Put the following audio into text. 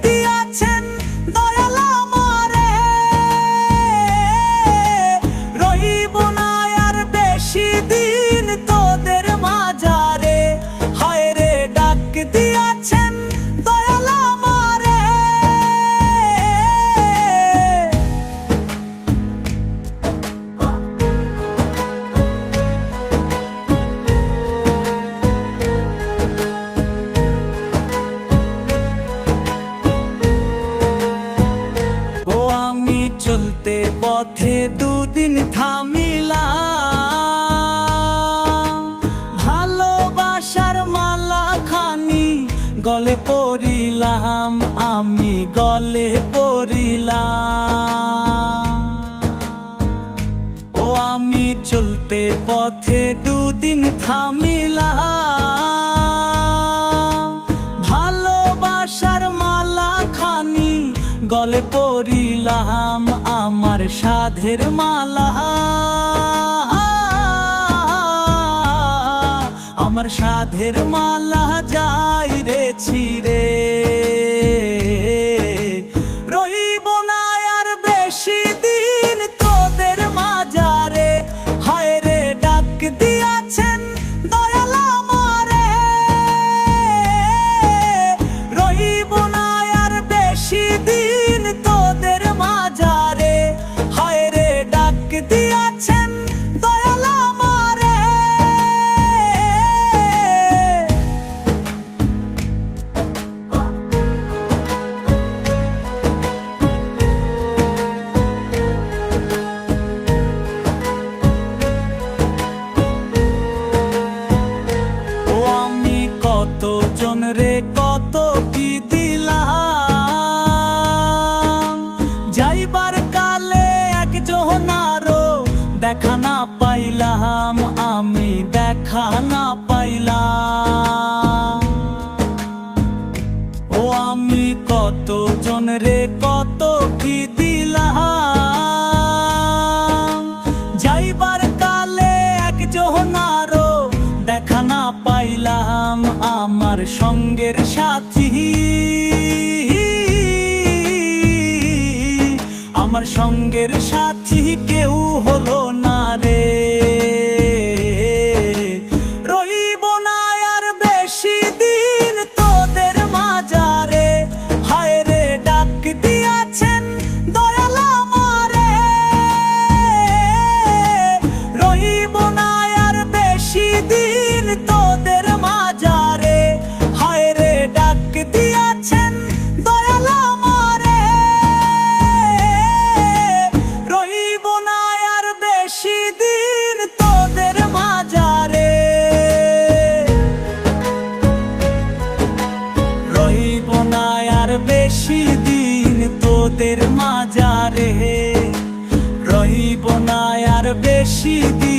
দিয়াছেন দয়াল আমারে, রহিব না আর বেশি দিন তোদের মাঝারে। হায় রে ডাক দিয়াছেন দয়াল আমারে। চলতে পথে দুদিন থামিলাম, ভালোবাসার মালা খানি গলে পরিলাম, আমি গলে পরিলাম। ও আমি চলতে পথে দুদিন থামিলাম, ভালোবাসার মালা খানি গলে পরিলাম, আমার সাধের মালা, আমার সাধের মালা যাই রে ছিড়ে। রহিব না আর বেশি দিন তোদের মাঝারে। হায় রে ডাক দিয়াছেন দয়াল আমারে, রহিব না আর বেশি দিন তোদের মাঝারে। হায় রে ডাক দিয়াছেন দয়াল আমারে। ও আমি কত জন রে কত কি দিলাম, যাইবার কালে একজনারও দেখা না পাইলাম, আমি দেখা না পাইলাম। ও আমি কত জন রে কত কি দিলাম, যাইবার কালে একজনারও দেখা না পাইলাম, আমার সঙ্গের সাথী, আমার সঙ্গের সাথী কেউ হলো না রে। রহিব না আর বেশি দিন তোদের মাঝারে। হায় রে ডাক দিয়াছেন দয়াল আমারে, রহিব না আর বেশি দিন তোদের মাঝারে। হায় রে ডাক দিয়াছেন দয়াল আমারে, রহিব না আর বেশি দিন তোদের মাঝারে। রহিব না আর বেশি দিন তোদের মাঝারে, রহিব না আর বেশি দিন।